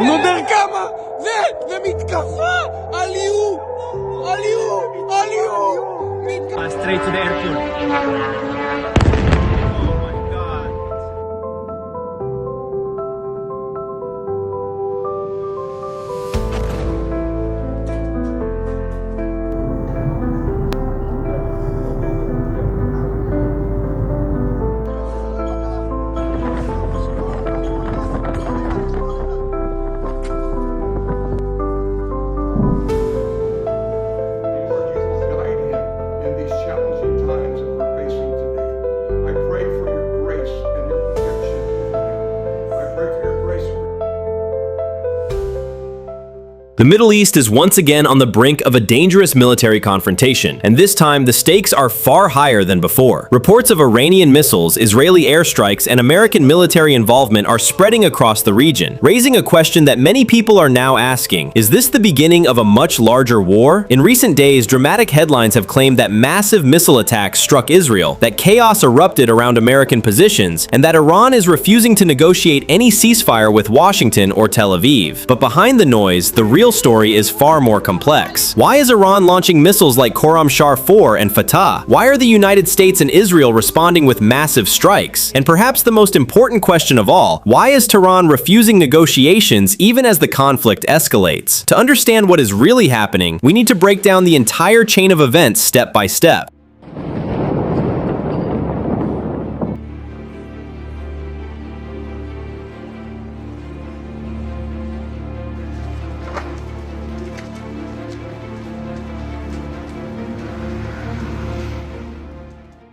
נו יודע כמה? זה מתקפה על איום! על איום! על איום! Straight to the airport. The Middle East is once again on the brink of a dangerous military confrontation, and this time the stakes are far higher than before. Reports of Iranian missiles, Israeli airstrikes, and American military involvement are spreading across the region, raising a question that many people are now asking: is this the beginning of a much larger war? In recent days, dramatic headlines have claimed that massive missile attacks struck Israel, that chaos erupted around American positions, and that Iran is refusing to negotiate any ceasefire with Washington or Tel Aviv. But behind the noise, the real story is far more complex. Why is Iran launching missiles like Kheibar 4 and Fattah? Why are the United States and Israel responding with massive strikes? And perhaps the most important question of all, why is Tehran refusing negotiations even as the conflict escalates? To understand what is really happening, we need to break down the entire chain of events step by step.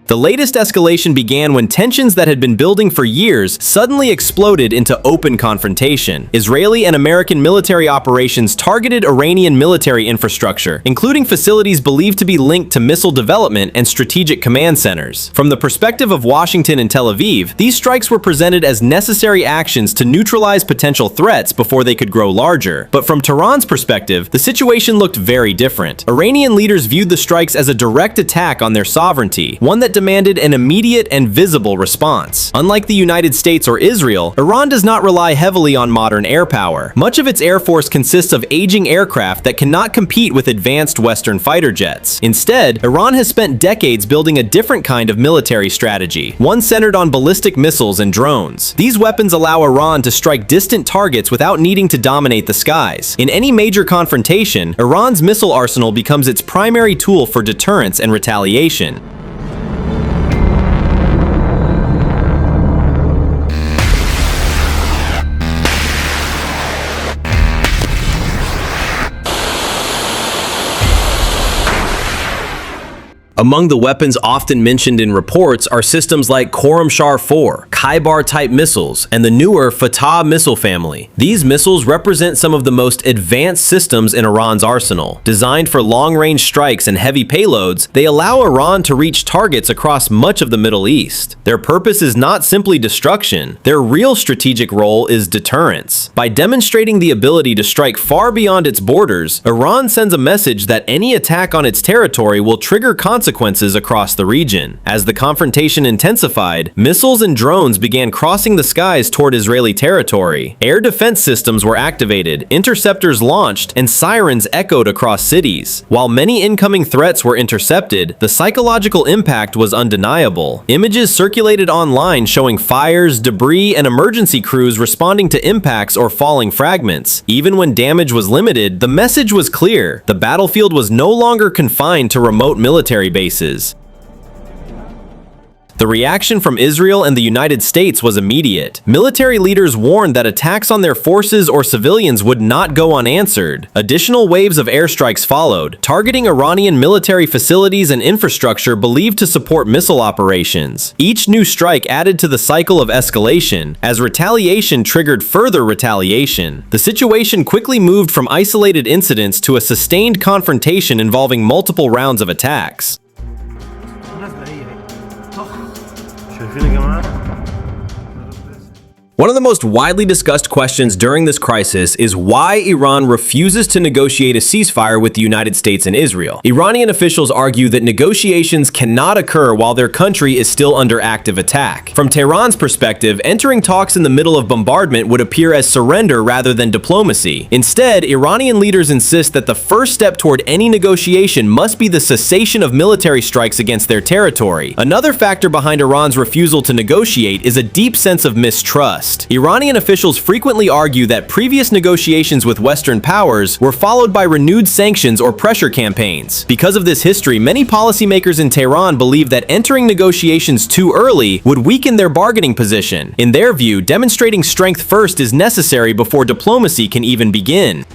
The latest escalation began when tensions that had been building for years suddenly exploded into open confrontation. Israeli and American military operations targeted Iranian military infrastructure, including facilities believed to be linked to missile development and strategic command centers. From the perspective of Washington and Tel Aviv, these strikes were presented as necessary actions to neutralize potential threats before they could grow larger. But from Tehran's perspective, the situation looked very different. Iranian leaders viewed the strikes as a direct attack on their sovereignty, one that demanded an immediate and visible response. Unlike the United States or Israel, Iran does not rely heavily on modern air power. Much of its air force consists of aging aircraft that cannot compete with advanced Western fighter jets. Instead, Iran has spent decades building a different kind of military strategy, one centered on ballistic missiles and drones. These weapons allow Iran to strike distant targets without needing to dominate the skies. In any major confrontation, Iran's missile arsenal becomes its primary tool for deterrence and retaliation. Among the weapons often mentioned in reports are systems like Kheibar 4, Kheibar-type missiles, and the newer Fattah missile family. These missiles represent some of the most advanced systems in Iran's arsenal. Designed for long-range strikes and heavy payloads, they allow Iran to reach targets across much of the Middle East. Their purpose is not simply destruction. Their real strategic role is deterrence. By demonstrating the ability to strike far beyond its borders, Iran sends a message that any attack on its territory will trigger consequences across the region. As the confrontation intensified, missiles and drones began crossing the skies toward Israeli territory. Air defense systems were activated, interceptors launched, and sirens echoed across cities. While many incoming threats were intercepted, the psychological impact was undeniable. Images circulated online showing fires, debris, and emergency crews responding to impacts or falling fragments. Even when damage was limited, the message was clear: the battlefield was no longer confined to remote military bases. The reaction from Israel and the United States was immediate. Military leaders warned that attacks on their forces or civilians would not go unanswered. Additional waves of airstrikes followed, targeting Iranian military facilities and infrastructure believed to support missile operations. Each new strike added to the cycle of escalation, as retaliation triggered further retaliation. The situation quickly moved from isolated incidents to a sustained confrontation involving multiple rounds of attacks. One of the most widely discussed questions during this crisis is why Iran refuses to negotiate a ceasefire with the United States and Israel. Iranian officials argue that negotiations cannot occur while their country is still under active attack. From Tehran's perspective, entering talks in the middle of bombardment would appear as surrender rather than diplomacy. Instead, Iranian leaders insist that the first step toward any negotiation must be the cessation of military strikes against their territory. Another factor behind Iran's refusal to negotiate is a deep sense of mistrust. Iranian officials frequently argue that previous negotiations with Western powers were followed by renewed sanctions or pressure campaigns. Because of this history, many policymakers in Tehran believe that entering negotiations too early would weaken their bargaining position. In their view, demonstrating strength first is necessary before diplomacy can even begin.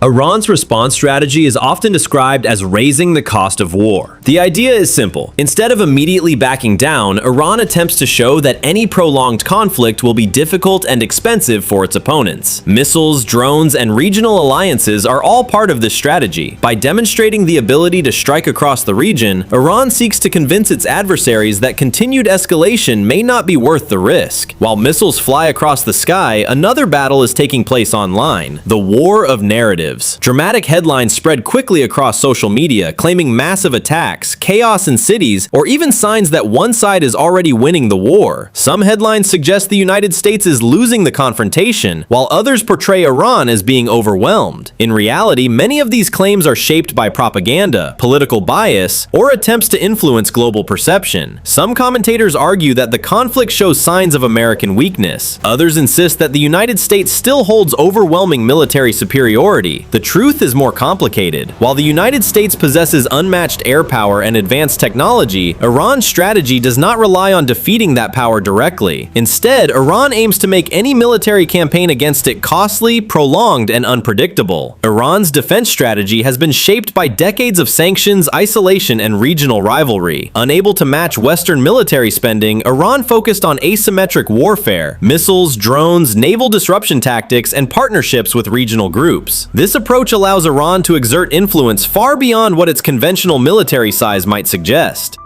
Iran's response strategy is often described as raising the cost of war. The idea is simple. Instead of immediately backing down, Iran attempts to show that any prolonged conflict will be difficult and expensive for its opponents. Missiles, drones, and regional alliances are all part of this strategy. By demonstrating the ability to strike across the region, Iran seeks to convince its adversaries that continued escalation may not be worth the risk. While missiles fly across the sky, another battle is taking place online: the war of narratives. Dramatic headlines spread quickly across social media, claiming massive attacks, chaos in cities, or even signs that one side is already winning the war. Some headlines suggest the United States is losing the confrontation, while others portray Iran as being overwhelmed. In reality, many of these claims are shaped by propaganda, political bias, or attempts to influence global perception. Some commentators argue that the conflict shows signs of American weakness. Others insist that the United States still holds overwhelming military superiority. The truth is more complicated. While the United States possesses unmatched air power and advanced technology, Iran's strategy does not rely on defeating that power directly. Instead, Iran aims to make any military campaign against it costly, prolonged, and unpredictable. Iran's defense strategy has been shaped by decades of sanctions, isolation, and regional rivalry. Unable to match Western military spending, Iran focused on asymmetric warfare, missiles, drones, naval disruption tactics, and partnerships with regional groups. This approach allows Iran to exert influence far beyond what its conventional military size might suggest.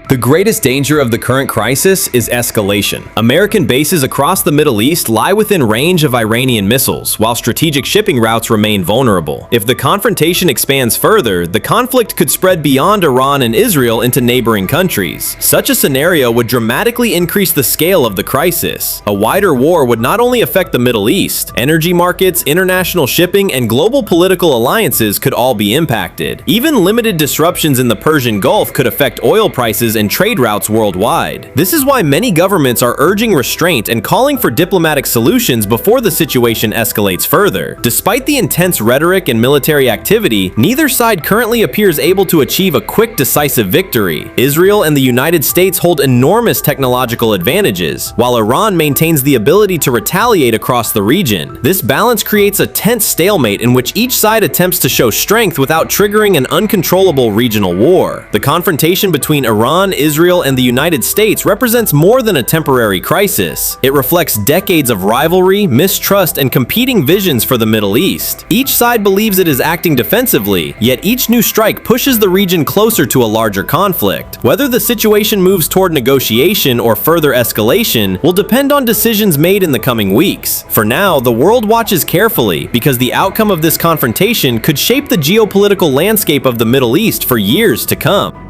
The greatest danger of the current crisis is escalation. American bases across the Middle East lie within range of Iranian missiles, while strategic shipping routes remain vulnerable. If the confrontation expands further, the conflict could spread beyond Iran and Israel into neighboring countries. Such a scenario would dramatically increase the scale of the crisis. A wider war would not only affect the Middle East, energy markets, international shipping, and global political alliances could all be impacted. Even limited disruptions in the Persian Gulf could affect oil prices and trade routes worldwide. This is why many governments are urging restraint and calling for diplomatic solutions before the situation escalates further. Despite the intense rhetoric and military activity, neither side currently appears able to achieve a quick, decisive victory. Israel and the United States hold enormous technological advantages, while Iran maintains the ability to retaliate across the region. This balance creates a tense stalemate in which each side attempts to show strength without triggering an uncontrollable regional war. The confrontation between Iran, Israel, and the United States represents more than a temporary crisis. It reflects decades of rivalry, mistrust, and competing visions for the Middle East. Each side believes it is acting defensively, yet each new strike pushes the region closer to a larger conflict. Whether the situation moves toward negotiation or further escalation will depend on decisions made in the coming weeks. For now, the world watches carefully because the outcome of this confrontation could shape the geopolitical landscape of the Middle East for years to come.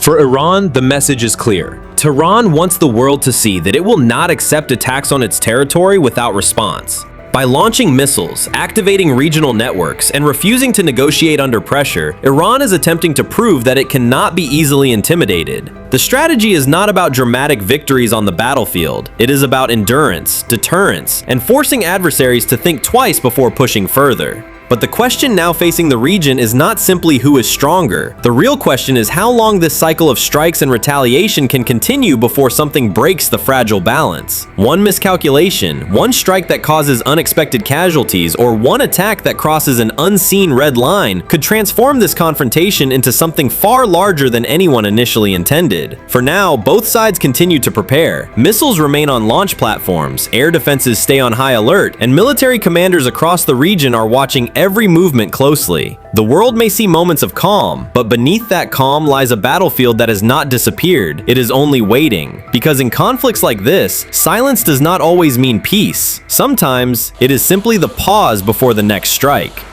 For Iran, the message is clear. Tehran wants the world to see that it will not accept attacks on its territory without response. By launching missiles, activating regional networks, and refusing to negotiate under pressure, Iran is attempting to prove that it cannot be easily intimidated. The strategy is not about dramatic victories on the battlefield. It is about endurance, deterrence, and forcing adversaries to think twice before pushing further. But the question now facing the region is not simply who is stronger. The real question is how long this cycle of strikes and retaliation can continue before something breaks the fragile balance. One miscalculation, one strike that causes unexpected casualties, or one attack that crosses an unseen red line could transform this confrontation into something far larger than anyone initially intended. For now, both sides continue to prepare. Missiles remain on launch platforms, air defenses stay on high alert, and military commanders across the region are watching every movement closely. The world may see moments of calm, but beneath that calm lies a battlefield that has not disappeared. It is only waiting. Because in conflicts like this, silence does not always mean peace. Sometimes, it is simply the pause before the next strike.